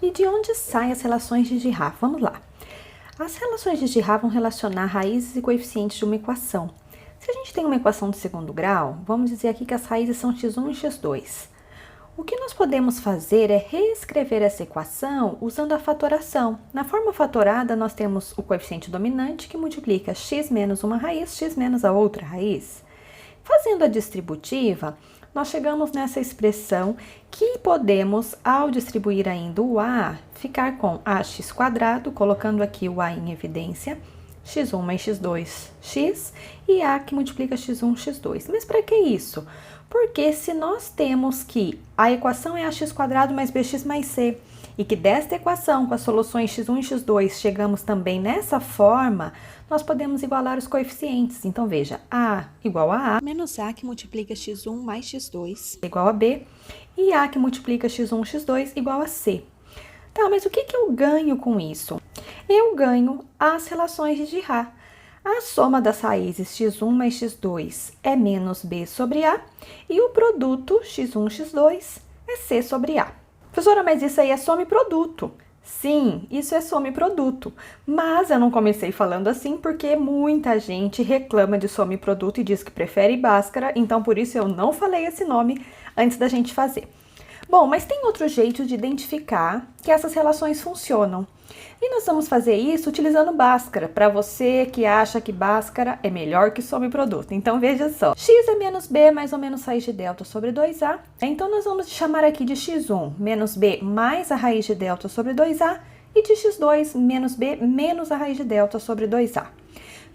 E de onde saem as relações de Girard? Vamos lá. As relações de Girard vão relacionar raízes e coeficientes de uma equação. Se a gente tem uma equação de segundo grau, vamos dizer aqui que as raízes são x1 e x2. O que nós podemos fazer é reescrever essa equação usando a fatoração. Na forma fatorada, nós temos o coeficiente dominante que multiplica x menos uma raiz, x menos a outra raiz. Fazendo a distributiva, nós chegamos nessa expressão que podemos, ao distribuir ainda o a, ficar com ax quadrado, colocando aqui o a em evidência, x1 mais x2, x, e a que multiplica x1, x2. Mas para que isso? Porque se nós temos que a equação é ax quadrado mais bx mais c, e que desta equação, com as soluções x1 e x2, chegamos também nessa forma, nós podemos igualar os coeficientes. Então, veja, a igual a menos a que multiplica x1 mais x2 igual a b, e a que multiplica x1, x2 igual a c. Tá, mas o que eu ganho com isso? Eu ganho as relações de Girard. A soma das raízes x1 mais x2 é menos b sobre a, e o produto x1, x2 é c sobre a. Professora, mas isso aí é soma e produto. Sim, isso é soma e produto, mas eu não comecei falando assim porque muita gente reclama de soma e produto e diz que prefere Bhaskara, então por isso eu não falei esse nome antes da gente fazer. Bom, mas tem outro jeito de identificar que essas relações funcionam. E nós vamos fazer isso utilizando Bhaskara, para você que acha que Bhaskara é melhor que soma e produto. Então, veja só. X é menos b mais ou menos raiz de delta sobre 2a. Então, nós vamos chamar aqui de x1 menos b mais a raiz de delta sobre 2a e de x2 menos b menos a raiz de delta sobre 2a.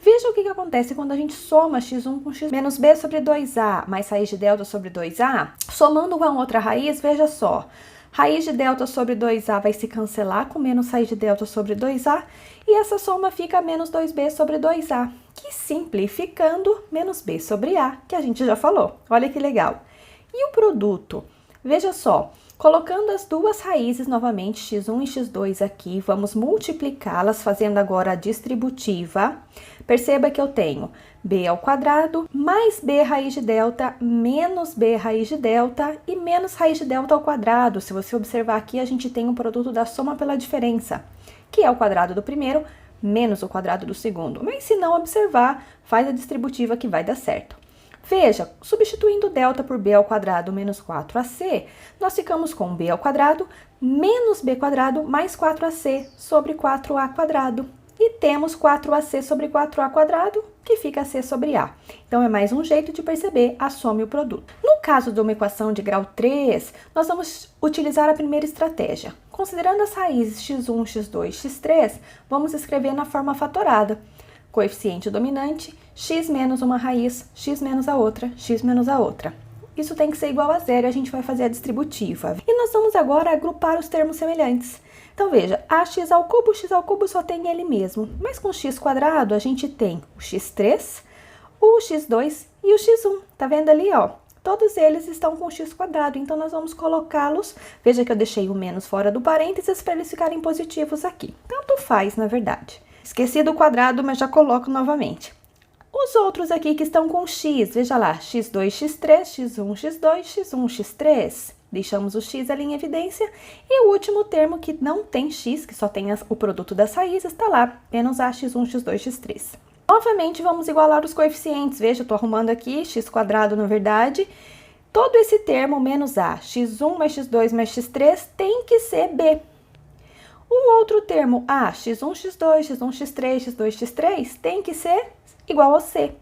Veja o que acontece quando a gente soma x1 com x menos b sobre 2a mais raiz de delta sobre 2a. Somando com a outra raiz, veja só. Raiz de delta sobre 2a vai se cancelar com menos raiz de delta sobre 2a. E essa soma fica menos 2b sobre 2a. Que simplificando, menos b sobre a, que a gente já falou. Olha que legal. E o produto? Veja só. Colocando as duas raízes novamente, x1 e x2 aqui, vamos multiplicá-las, fazendo agora a distributiva. Perceba que eu tenho b ao quadrado mais b raiz de delta menos b raiz de delta e menos raiz de delta ao quadrado. Se você observar aqui, a gente tem o produto da soma pela diferença, que é o quadrado do primeiro menos o quadrado do segundo. Mas se não observar, faz a distributiva que vai dar certo. Veja, substituindo delta por b ao quadrado menos 4ac, nós ficamos com b ao quadrado menos b quadrado mais 4ac sobre 4a quadrado. E temos 4ac sobre 4a quadrado, que fica c sobre a. Então, é mais um jeito de perceber a soma e o produto. No caso de uma equação de grau 3, nós vamos utilizar a primeira estratégia. Considerando as raízes x1, x2, x3, vamos escrever na forma fatorada. Coeficiente dominante, x menos uma raiz, x menos a outra, x menos a outra. Isso tem que ser igual a zero e a gente vai fazer a distributiva. E nós vamos agora agrupar os termos semelhantes. Então, veja, x ao cubo só tem ele mesmo. Mas com x quadrado, a gente tem o x3, o x2 e o x1. Tá vendo ali, ó? Todos eles estão com x quadrado, então nós vamos colocá-los. Veja que eu deixei o menos fora do parênteses para eles ficarem positivos aqui. Tanto faz, na verdade. Esqueci do quadrado, mas já coloco novamente. Os outros aqui que estão com x, veja lá, x2, x3, x1, x2, x1, x3. Deixamos o x ali em evidência. E o último termo que não tem x, que só tem o produto das raízes, está lá, menos a, x1, x2, x3. Novamente, vamos igualar os coeficientes. Veja, eu estou arrumando aqui, x quadrado, na verdade. Todo esse termo, menos a, x1 mais x2 mais x3, tem que ser b. O outro termo, a, x1, x2, x1, x3, x2, x3, tem que ser igual ao c.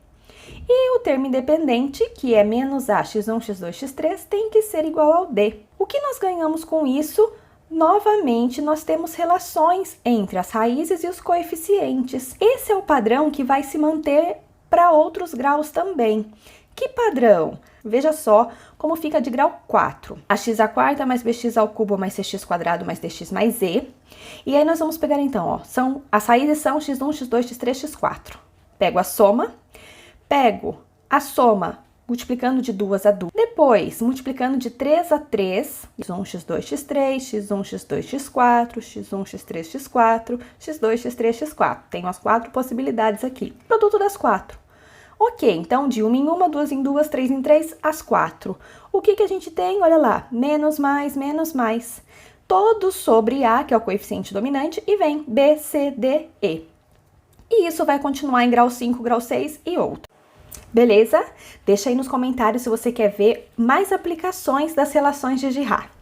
E o termo independente, que é menos a, x1, x2, x3, tem que ser igual ao d. O que nós ganhamos com isso? Novamente, nós temos relações entre as raízes e os coeficientes. Esse é o padrão que vai se manter para outros graus também. Que padrão? Veja só como fica de grau 4. Ax à quarta mais bx ao cubo mais cx quadrado mais dx mais e. E aí nós vamos pegar então, ó, as raízes são x1, x2, x3, x4. Pego a soma, pego a soma multiplicando de 2 a 2. Depois, multiplicando de 3 a 3, x1, x2, x3, x1, x2, x4, x1, x3, x4, x2, x3, x4. Tenho as 4 possibilidades aqui. Produto das 4. Ok, então de uma em uma, duas em duas, três em três, as 4. O que a gente tem? Olha lá, menos mais, menos mais. todo sobre A, que é o coeficiente dominante, e vem B, C, D, E. E isso vai continuar em grau 5, grau 6 e outro. Beleza? Deixa aí nos comentários se você quer ver mais aplicações das relações de Girard.